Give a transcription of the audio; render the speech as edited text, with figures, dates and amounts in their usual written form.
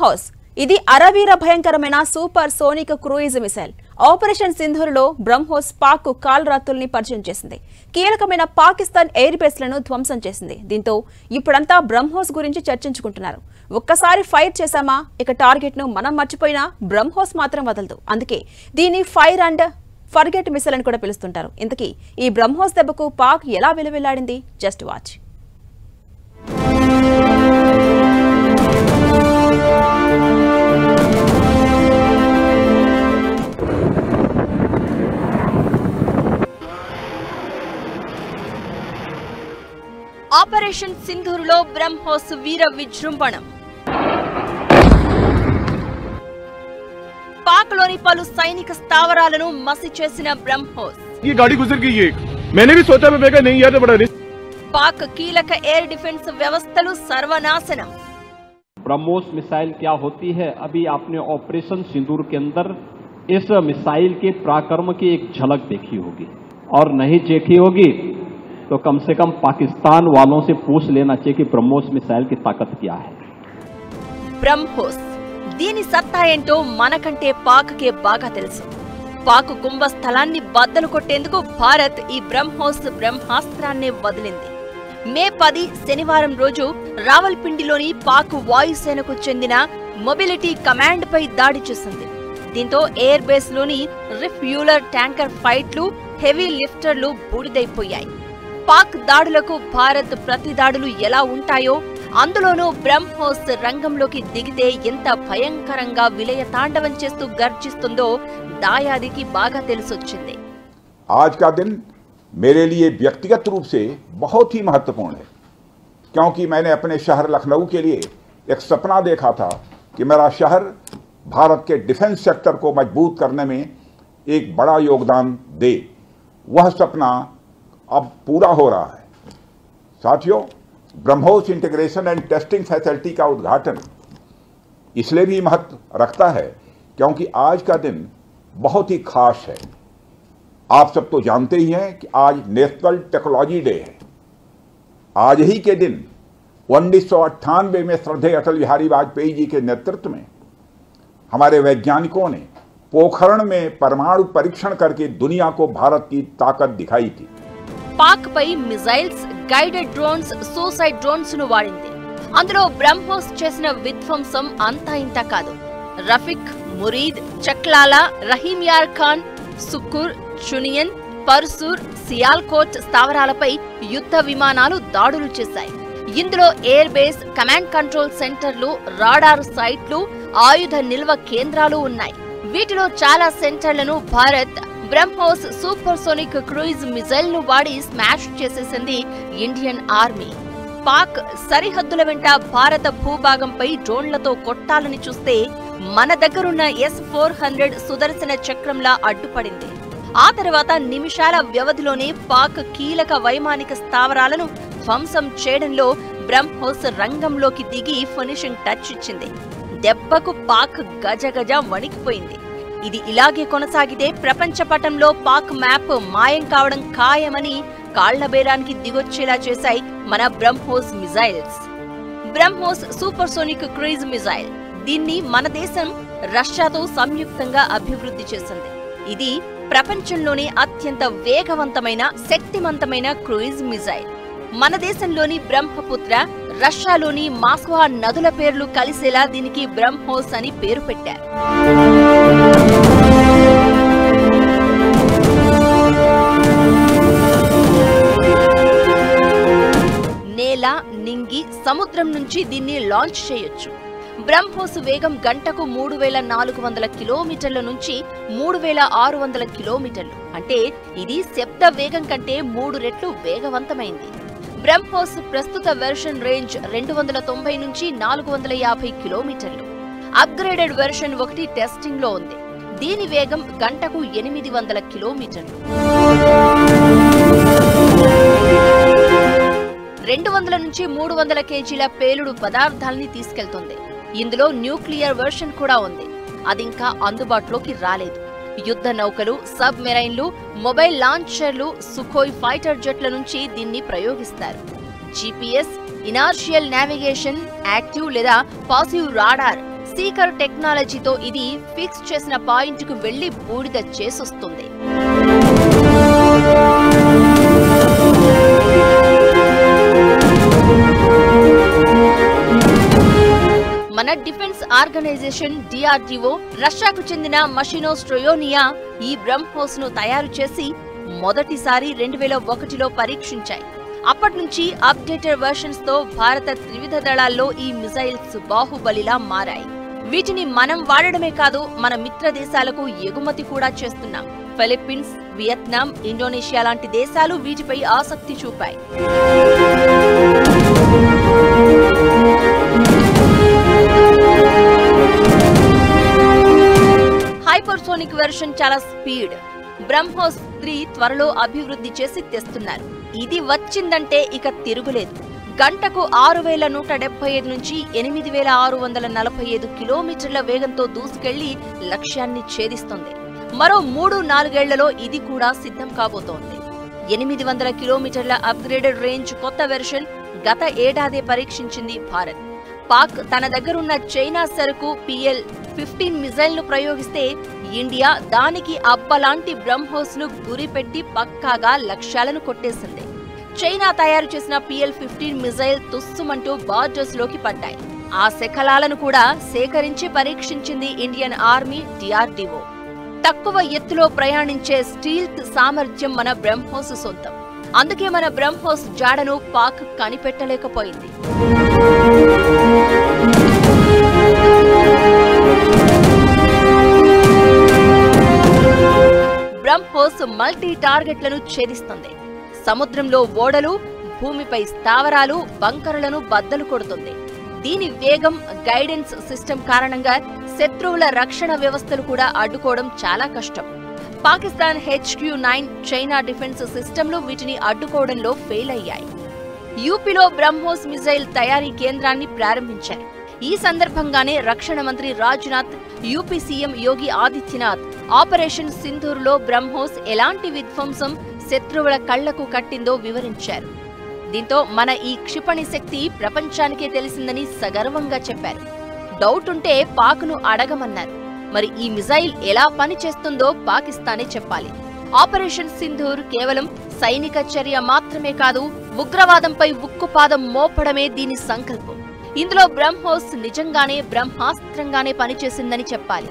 బ్రహ్మోస్ ఇది అరవీర భయంకరమైన super sonic cruise missile. Operation సింధూర్లో బ్రహ్మోస్ పాక్ కాల్రాతుల్ని పరిచయం చేసింది. కీలకమైన పాకిస్తాన్ ఎయిర్ బేస్లను ధ్వంసం చేసింది. దీంతో ఇప్పుడంతా బ్రహ్మోస్ గురించి చర్చించుకుంటున్నారు. ఒక్కసారి ఫైర్ చేశామా ఇక టార్గెట్ ను మనం మర్చిపోయినా బ్రహ్మోస్ మాత్రం వదలదు. అందుకే దీన్ని ఫైర్ అండ్ ఫర్గెట్ మిసైల్ అని కూడా పిలుస్తుంటారు. ఇంతకీ ఈ బ్రహ్మోస్ దెబ్బకు పాక్ ఎలా విలువెల్లాడింది? Just watch. ఆపరేషన్ సింధూర్లో బ్రహ్మోస్ వీర విజృంభణం. పాక్ లోని పలు సైనిక స్థావరాలను మసి చేసిన బ్రహ్మోస్. పాక్ కీలక ఎయిర్ డిఫెన్స్ వ్యవస్థలు సర్వనాశనం. ब्रह्मोस मिसाइल क्या होती है, अभी आपने ऑपरेशन सिंदूर के अंदर इस मिसाइल के पराक्रम की एक झलक देखी होगी, और नहीं देखी होगी तो कम से कम पाकिस्तान वालों से पूछ लेना चाहिए कि ब्रह्मोस मिसाइल की ताकत क्या है. బ్రహ్మోస్ దీని సత్తా ఏంటో మనకంటే పాక్కే బాగా తెలుసు. పాక్ కుంభస్థలాన్ని బద్దలు కొట్టేందుకు భారత్ ఈ బ్రహ్మోస్ బ్రహ్మాస్త్రాన్ని వదిలింది. మే 10 శనివారం రోజు రావల్పిండిలోని పాక్ వాయుసేనకు చెందిన మొబిలిటీ కమాండ్ పై దాడి చేసింది. దీంతో ఎయిర్ బేస్ లోని రిఫ్యూలర్ ట్యాంకర్ ఫైట్లు, హెవీ లిఫ్టర్లు బూడిదైపోయాయి. పాక్ దాడులకు భారత్ ప్రతి దాడులు ఎలా ఉంటాయో, అందులోనూ బ్రహ్మోస్ రంగంలోకి దిగితే ఎంత భయంకరంగా విలయ తాండవం చేస్తూ గర్జిస్తుందో దాయాదికి బాగా తెలిసొచ్చింది. आज का दिन मेरे लिए व्यक्तिगत रूप से बहुत ही महत्वपूर्ण है, क्योंकि मैंने अपने शहर लखनऊ के लिए एक सपना देखा था कि मेरा शहर भारत के डिफेंस सेक्टर को मजबूत करने में एक बड़ा योगदान दे. वह सपना अब पूरा हो रहा है. साथियों, BrahMos integration and testing facility का उद्घाटन इसलिए भी महत्व रखता है क्योंकि आज का दिन बहुत ही खास है. आप सब तो जानते ही हैं कि आज नेशनल टेक्नोलॉजी डे है. आज ही के दिन 1998 में श्रद्धेय अटल बिहारी वाजपेयी जी के नेतृत्व में हमारे वैज्ञानिकों ने पोखरण में परमाणु परीक्षण करके दुनिया को भारत की ताकत दिखाई थी. పాక్ పై missiles, guided drones, suicide drones ను వాడింది. అందులో బ్రహ్మోస్ చేసిన విధ్వంసం అంతా ఇంత కాదు. రఫిక్, మురీద్, చక్లాలా, రహీంయార్ ఖాన్, సుకుర్, చునియన్, పర్సూర్, సియాల్కోట్ స్థావరాలపై యుద్ధ విమానాలు దాడులు చేశాయి. ఇందులో ఎయిర్ బేస్, కమాండ్ కంట్రోల్ సెంటర్లు, రాడార్ సైట్లు, ఆయుధ నిల్వ కేంద్రాలు ఉన్నాయి. వీటిలో చాలా సెంటర్లను Bharat BrahMos super sonic cruise missile ను వాడి స్మాష్ చేసేసింది ఇండియన్ ఆర్మీ. పాక్ సరిహద్దుల వెంట భారత భూభాగంపై డ్రోన్లతో కొట్టాలని చూస్తే మన దగ్గరున్న S-400 సుదర్శన చక్రంలా అడ్డుపడింది. ఆ తర్వాత నిమిషాల వ్యవధిలోనే పాక్ కీలక వైమానిక స్థావరాలను ధ్వంసం చేయడంలో బ్రహ్మోస్ రంగంలోకి దిగి ఫినిషింగ్ టచ్ ఇచ్చింది. దెబ్బకు పాక్ గజగజ వణికిపోయింది. ఇది ఇలాగే కొనసాగితే ప్రపంచ పటంలో పాక్ మ్యాప్ మాయం కావడం ఖాయమని కాళ్లబేరానికి దిగొచ్చేలా చేశాయి మన BrahMos missiles. BrahMos super sonic cruise missile, దీన్ని మన దేశం రష్యాతో సంయుక్తంగా అభివృద్ధి చేసింది. ఇది ప్రపంచంలోనే అత్యంత వేగవంతమైన, శక్తివంతమైన క్రూయిజ్ మిజైల్. మన దేశంలోని బ్రహ్మపుత్ర, రష్యాలోని మాస్వా నదుల పేర్లు కలిసేలా దీనికి బ్రహ్మోస్ అని పేరు పెట్టారు. నేల, నింగి, సముద్రం నుంచి దీన్ని లాంచ్ చేయొచ్చు. బ్రహ్మోస్ వేగం గంటకు 3400 కిలోమీటర్ల నుంచి 3600 కిలోమీటర్లు. అంటే ఇది శబ్ద వేగం కంటే 3 రెట్లు వేగవంతమైంది. బ్రహ్మోస్ ప్రస్తుత వెర్షన్ రేంజ్ 290 నుంచి 450 కిలోమీటర్లు. అప్గ్రేడెడ్ వెర్షన్ 1 టెస్టింగ్ లో ఉంది. దీని వేగం గంటకు 800 కిలోమీటర్లు. 200 నుంచి 300 కేజీల పేలుడు పదార్థాలని తీసుకెళ్తుంది. ఇందులో న్యూక్లియర్ వెర్షన్ కూడా ఉంది. అదింకా అందుబాటులోకి రాలేదు. యుద్ధ నౌకలు, సబ్ మెరైన్లు, మొబైల్ లాంచర్లు, సుఖోయ్ ఫైటర్ జెట్ల నుంచి దీన్ని ప్రయోగిస్తారు. జీపీఎస్, ఇనర్షియల్ నావిగేషన్, యాక్టివ్ లేదా పాసివ్ రాడార్, సీకర్ టెక్నాలజీతో ఇది ఫిక్స్ చేసిన పాయింట్ కు వెళ్లి బూడిద చేసొస్తుంది. మన డిఫెన్స్ ఆర్గనైజేషన్ DRDO, రష్యాకు చెందిన మషినోస్ట్రోయోనియా ఈ బ్రహ్మోస్ ను తయారు చేసి మొదటిసారి 2001లో పరీక్షించాయి. అప్పటి నుంచి అప్డేటెడ్ వెర్షన్స్ తో భారత త్రివిధ దళాల్లో ఈ మిసైల్స్ బాహుబలిలా మారాయి. వీటిని మనం వాడడమే కాదు, మన మిత్ర దేశాలకు ఎగుమతి కూడా చేస్తున్నాం. ఫిలిప్పీన్స్, వియత్నాం, ఇండోనేషియా లాంటి దేశాలు వీటిపై ఆసక్తి చూపాయి. హైపర్సోనిక్ వెర్షన్ చాలా స్పీడ్. బ్రహ్మోస్ 3 త్వరలో అభివృద్ధి చేసి తెస్తున్నారు. ఇది వచ్చిందంటే ఇక తిరుగులేదు. గంటకు 6175 నుంచి 8645 కిలోమీటర్ల వేగంతో దూసుకెళ్లి లక్ష్యాన్ని ఛేదిస్తుంది. మరో 3-4 ఏళ్లలో ఇది కూడా సిద్ధం కాబోతోంది. 800 కిలోమీటర్ల అప్గ్రేడెడ్ రేంజ్ కొత్త వెర్షన్ గత ఏడాదే పరీక్షించింది భారత్. పాక్ తన దగ్గరున్న చైనా సరుకు PL-15 మిజైల్ ను ప్రయోగిస్తే ఇండియా దానికి అబ్బలాంటి బ్రహ్మోస్ ను గురిపెట్టి పక్కాగా లక్ష్యాలను కొట్టేసింది. చైనా తయారు చేసిన PL-15 మిజైల్ తుస్సుమంటూ బార్డర్స్ లోకి పడ్డాయి. ఆ శకలాలను కూడా సేకరించి పరీక్షించింది ఇండియన్ ఆర్మీ DRDO. తక్కువ ఎత్తులో ప్రయాణించే స్టీల్త్ సామర్థ్యం మన బ్రహ్మోస్ సొంతం. అందుకే మన బ్రహ్మోస్ జాడను పాక్ కనిపెట్టలేకపోయింది. బ్రహ్మోస్ మల్టీ టార్గెట్లను ఛేదిస్తుంది. సముద్రంలో ఓడలు, భూమిపై స్థావరాలు, బంకరులను బద్దలు కొడుతుంది. దీని వేగం, గైడెన్స్ సిస్టమ్ కారణంగా శత్రువుల రక్షణ వ్యవస్థలు కూడా అడ్డుకోవడం చాలా కష్టం. పాకిస్తాన్ HQ-9 చైనా డిఫెన్స్ సిస్టంలు వీటిని అడ్డుకోవడంలో ఫెయిల్ అయ్యాయి. యూపీలో బ్రహ్మోస్ మిజైల్ తయారీ కేంద్రాన్ని ప్రారంభించారు. ఈ సందర్భంగానే రక్షణ మంత్రి Rajnath, UP CM Yogi Adityanath operation సింధూర్లో బ్రహ్మోస్ ఎలాంటి విధ్వంసం శత్రువుల కళ్లకు కట్టిందో వివరించారు. దీంతో మన ఈ క్షిపణి శక్తి ప్రపంచానికే తెలిసిందని సగర్వంగా చెప్పారు. డౌట్ ఉంటే పాక్ను అడగమన్నారు. మరి ఈ మిజైల్ ఎలా పనిచేస్తుందో పాకిస్తానే చెప్పాలి. ఆపరేషన్ సింధూర్ కేవలం సైనిక చర్య మాత్రమే కాదు, ఉగ్రవాదంపై ఉక్కుపాదం మోపడమే దీని సంకల్పం. ఇందులో బ్రహ్మోస్ నిజంగానే బ్రహ్మాస్త్రంగానే పనిచేసిందని చెప్పాలి.